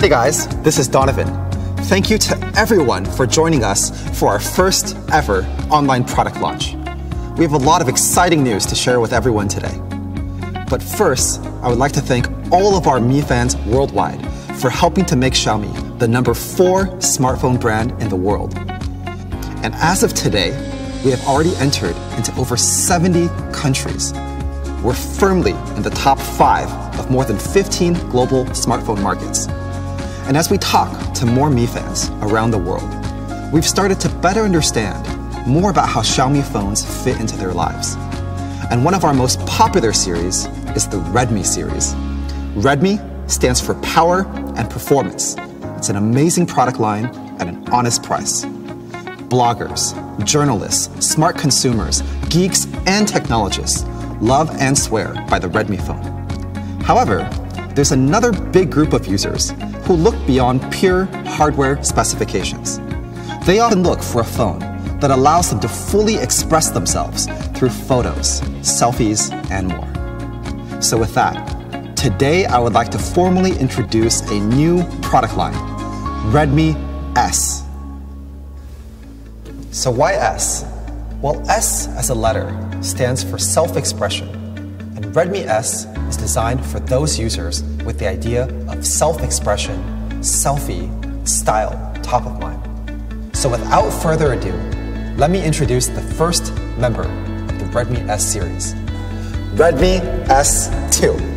Hey guys, this is Donovan. Thank you to everyone for joining us for our first ever online product launch. We have a lot of exciting news to share with everyone today. But first, I would like to thank all of our Mi fans worldwide for helping to make Xiaomi the #4 smartphone brand in the world. And as of today, we have already entered into over 70 countries. We're firmly in the top 5 of more than 15 global smartphone markets. And as we talk to more Mi fans around the world, we've started to better understand more about how Xiaomi phones fit into their lives. And one of our most popular series is the Redmi series. Redmi stands for power and performance. It's an amazing product line at an honest price. Bloggers, journalists, smart consumers, geeks, and technologists love and swear by the Redmi phone. However, there's another big group of users who look beyond pure hardware specifications. They often look for a phone that allows them to fully express themselves through photos, selfies, and more. So with that, today I would like to formally introduce a new product line, Redmi S. So why S? Well, S as a letter stands for self-expression, and Redmi S is designed for those users with the idea of self-expression, selfie, style top of mind. So without further ado, let me introduce the first member of the Redmi S series, Redmi S2.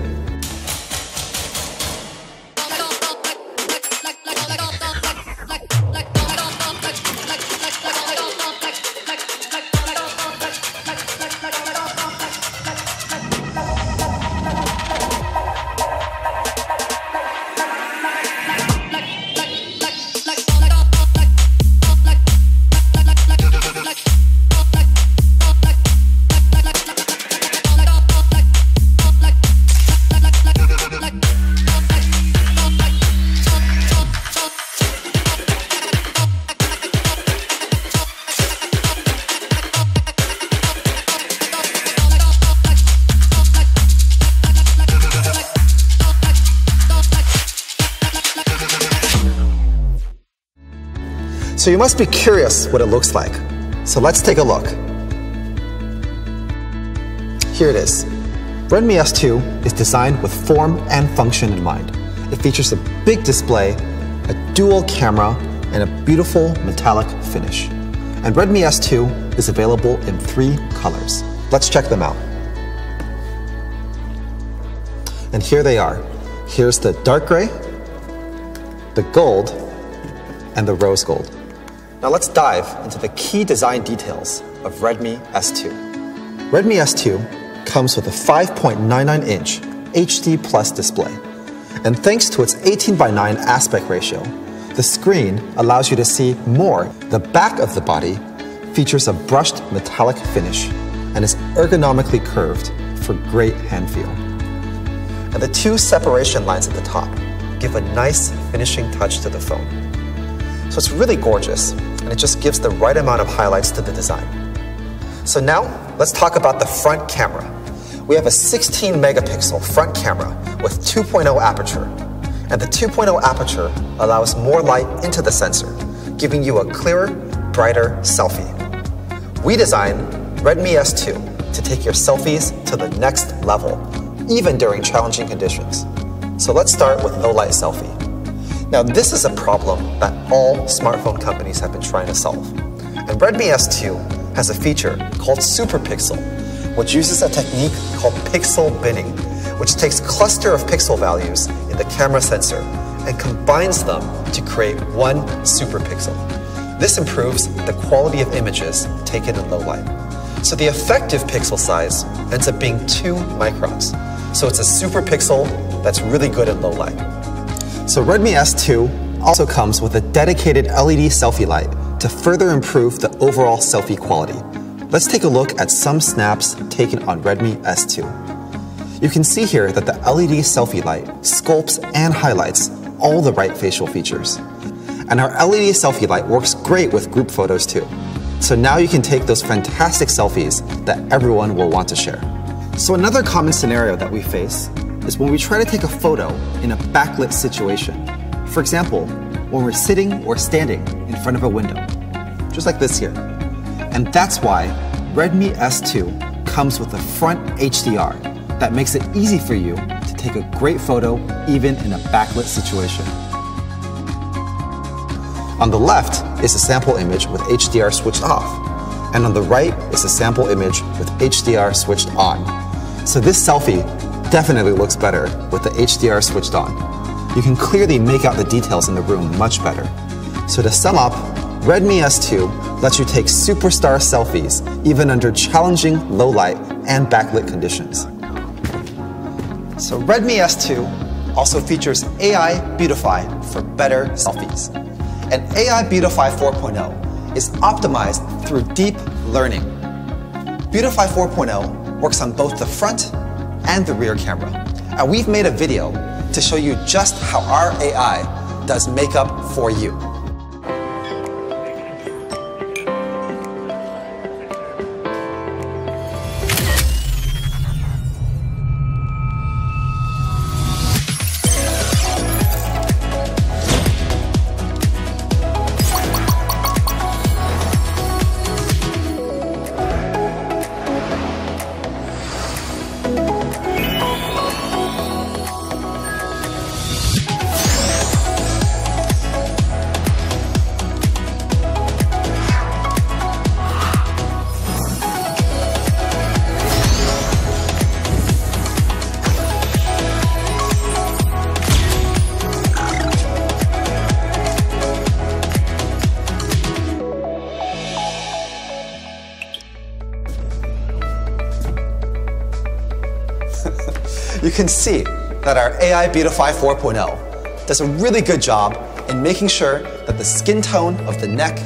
So you must be curious what it looks like. So let's take a look. Here it is. Redmi S2 is designed with form and function in mind. It features a big display, a dual camera, and a beautiful metallic finish. And Redmi S2 is available in 3 colors. Let's check them out. And here they are. Here's the dark gray, the gold, and the rose gold. Now let's dive into the key design details of Redmi S2. Redmi S2 comes with a 5.99-inch HD Plus display. And thanks to its 18:9 aspect ratio, the screen allows you to see more. The back of the body features a brushed metallic finish and is ergonomically curved for great hand feel. And the 2 separation lines at the top give a nice finishing touch to the phone. So it's really gorgeous, and it just gives the right amount of highlights to the design. So now, let's talk about the front camera. We have a 16-megapixel front camera with 2.0 aperture, and the 2.0 aperture allows more light into the sensor, giving you a clearer, brighter selfie. We designed Redmi S2 to take your selfies to the next level, even during challenging conditions. So let's start with low-light selfie. Now, this is a problem that all smartphone companies have been trying to solve. And Redmi S2 has a feature called Super Pixel, which uses a technique called pixel binning, which takes a cluster of pixel values in the camera sensor and combines them to create one super pixel. This improves the quality of images taken in low light. So the effective pixel size ends up being 2 microns. So it's a super pixel that's really good in low light. So Redmi S2 also comes with a dedicated LED selfie light to further improve the overall selfie quality. Let's take a look at some snaps taken on Redmi S2. You can see here that the LED selfie light sculpts and highlights all the right facial features. And our LED selfie light works great with group photos too. So now you can take those fantastic selfies that everyone will want to share. So another common scenario that we face is when we try to take a photo in a backlit situation. For example, when we're sitting or standing in front of a window, just like this here. And that's why Redmi S2 comes with a front HDR that makes it easy for you to take a great photo even in a backlit situation. On the left is a sample image with HDR switched off, and on the right is a sample image with HDR switched on. So this selfie definitely looks better with the HDR switched on. You can clearly make out the details in the room much better. So to sum up, Redmi S2 lets you take superstar selfies even under challenging low light and backlit conditions. So Redmi S2 also features AI Beautify for better selfies. And AI Beautify 4.0 is optimized through deep learning. Beautify 4.0 works on both the front and the rear camera. And we've made a video to show you just how our AI does makeup for you. You can see that our AI Beautify 4.0 does a really good job in making sure that the skin tone of the neck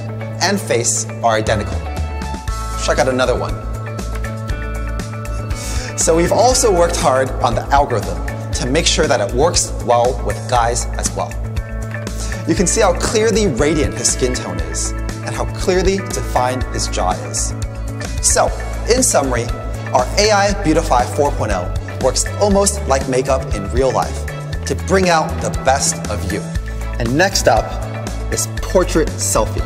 and face are identical. Check out another one. So we've also worked hard on the algorithm to make sure that it works well with guys as well. You can see how clearly radiant his skin tone is and how clearly defined his jaw is. So, in summary, our AI Beautify 4.0 works almost like makeup in real life to bring out the best of you. And next up is Portrait Selfie.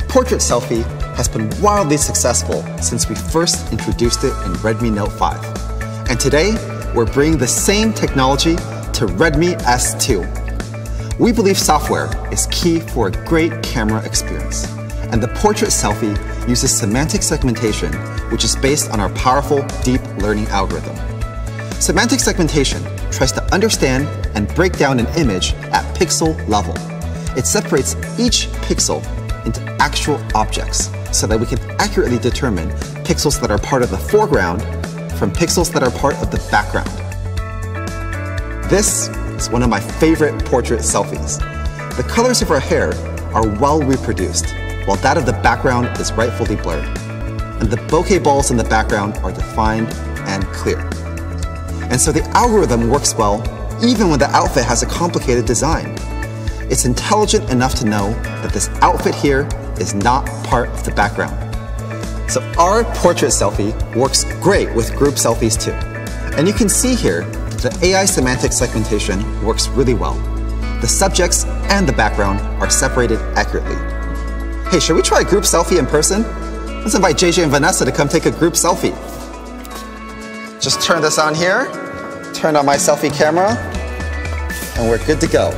Portrait Selfie has been wildly successful since we first introduced it in Redmi Note 5. And today, we're bringing the same technology to Redmi S2. We believe software is key for a great camera experience. And the Portrait Selfie uses semantic segmentation, which is based on our powerful deep learning algorithm. Semantic segmentation tries to understand and break down an image at pixel level. It separates each pixel into actual objects so that we can accurately determine pixels that are part of the foreground from pixels that are part of the background. This is one of my favorite portrait selfies. The colors of our hair are well reproduced, while that of the background is rightfully blurred. And the bokeh balls in the background are defined and clear. And so the algorithm works well even when the outfit has a complicated design. It's intelligent enough to know that this outfit here is not part of the background. So our portrait selfie works great with group selfies too. And you can see here that the AI semantic segmentation works really well. The subjects and the background are separated accurately. Hey, should we try a group selfie in person? Let's invite JJ and Vanessa to come take a group selfie. Just turn this on here, turn on my selfie camera, and we're good to go.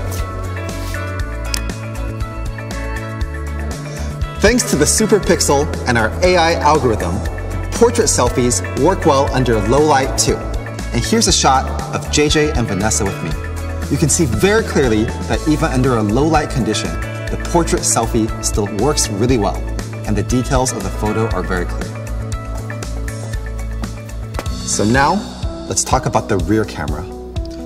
Thanks to the Super Pixel and our AI algorithm, portrait selfies work well under low light too. And here's a shot of JJ and Vanessa with me. You can see very clearly that even under a low light condition, the portrait selfie still works really well, and the details of the photo are very clear. So now, let's talk about the rear camera.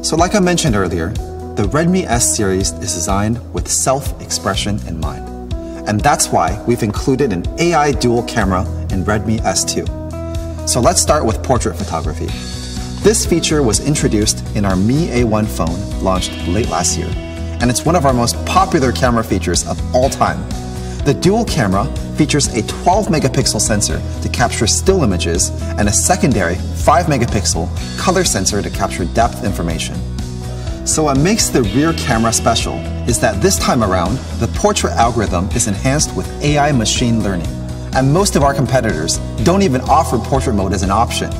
So like I mentioned earlier, the Redmi S series is designed with self-expression in mind. And that's why we've included an AI dual camera in Redmi S2. So let's start with portrait photography. This feature was introduced in our Mi A1 phone launched late last year, and it's one of our most popular camera features of all time. The dual camera features a 12 megapixel sensor to capture still images and a secondary 5 megapixel color sensor to capture depth information. So what makes the rear camera special is that this time around, the portrait algorithm is enhanced with AI machine learning, and most of our competitors don't even offer portrait mode as an option.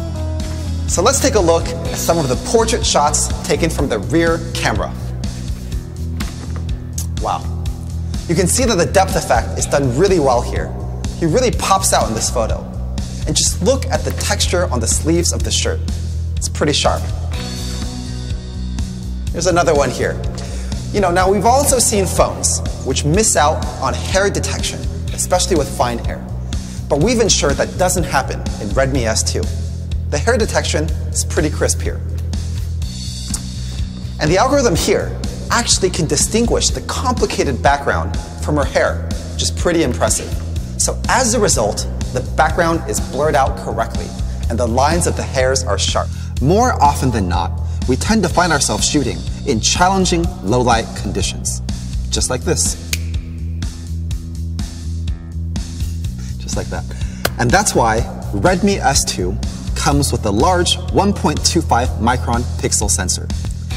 So let's take a look at some of the portrait shots taken from the rear camera. Wow. You can see that the depth effect is done really well here. He really pops out in this photo. And just look at the texture on the sleeves of the shirt. It's pretty sharp. Here's another one here. Now we've also seen phones which miss out on hair detection, especially with fine hair. But we've ensured that doesn't happen in Redmi S2. The hair detection is pretty crisp here. And the algorithm here actually can distinguish the complicated background from her hair, which is pretty impressive. So as a result, the background is blurred out correctly, and the lines of the hairs are sharp. More often than not, we tend to find ourselves shooting in challenging low-light conditions, just like this. Just like that. And that's why Redmi S2 comes with a large 1.25 micron pixel sensor.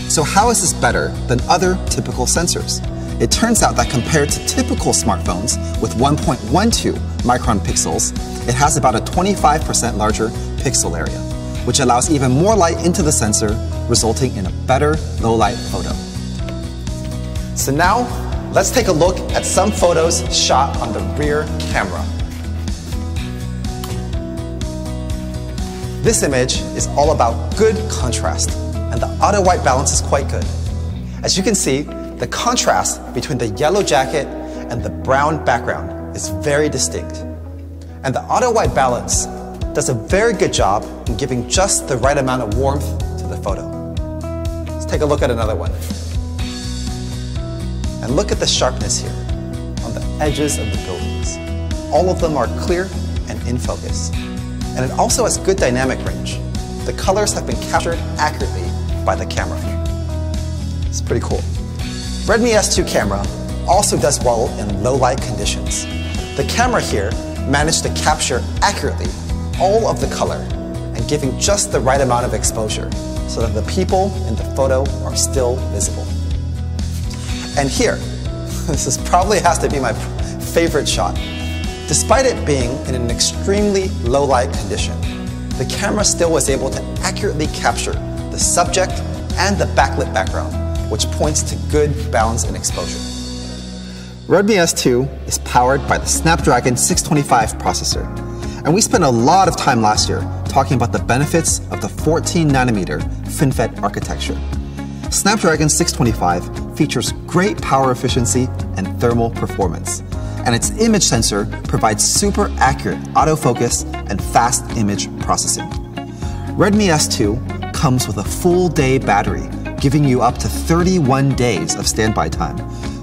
So how is this better than other typical sensors? It turns out that compared to typical smartphones with 1.12 micron pixels, it has about a 25% larger pixel area, which allows even more light into the sensor, resulting in a better low-light photo. So now, let's take a look at some photos shot on the rear camera. This image is all about good contrast, and the auto-white balance is quite good. As you can see, the contrast between the yellow jacket and the brown background is very distinct. And the auto-white balance does a very good job in giving just the right amount of warmth to the photo. Let's take a look at another one. And look at the sharpness here on the edges of the buildings. All of them are clear and in focus. And it also has good dynamic range. The colors have been captured accurately by the camera. It's pretty cool. Redmi S2 camera also does well in low light conditions. The camera here managed to capture accurately all of the color and giving just the right amount of exposure so that the people in the photo are still visible. And here, this probably has to be my favorite shot. Despite it being in an extremely low light condition, the camera still was able to accurately capture the subject and the backlit background, which points to good balance in exposure. Redmi S2 is powered by the Snapdragon 625 processor, and we spent a lot of time last year talking about the benefits of the 14nm FinFET architecture. Snapdragon 625 features great power efficiency and thermal performance, and its image sensor provides super accurate autofocus and fast image processing. Redmi S2 comes with a full day battery, giving you up to 31 days of standby time,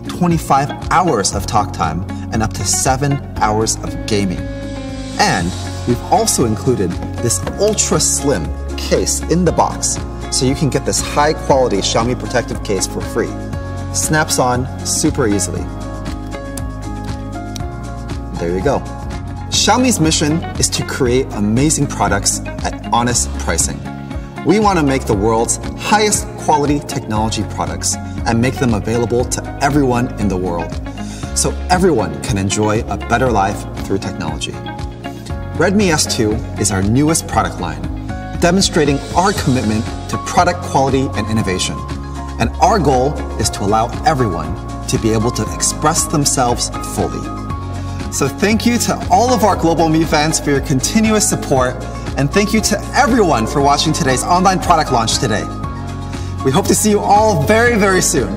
25 hours of talk time, and up to 7 hours of gaming. And we've also included this ultra slim case in the box, so you can get this high quality Xiaomi protective case for free. Snaps on super easily. There you go. Xiaomi's mission is to create amazing products at honest pricing. We want to make the world's highest quality technology products and make them available to everyone in the world, so everyone can enjoy a better life through technology. Redmi S2 is our newest product line, demonstrating our commitment to product quality and innovation. And our goal is to allow everyone to be able to express themselves fully. So thank you to all of our Global Me fans for your continuous support, and thank you to everyone for watching today's online product launch today. We hope to see you all very, very soon.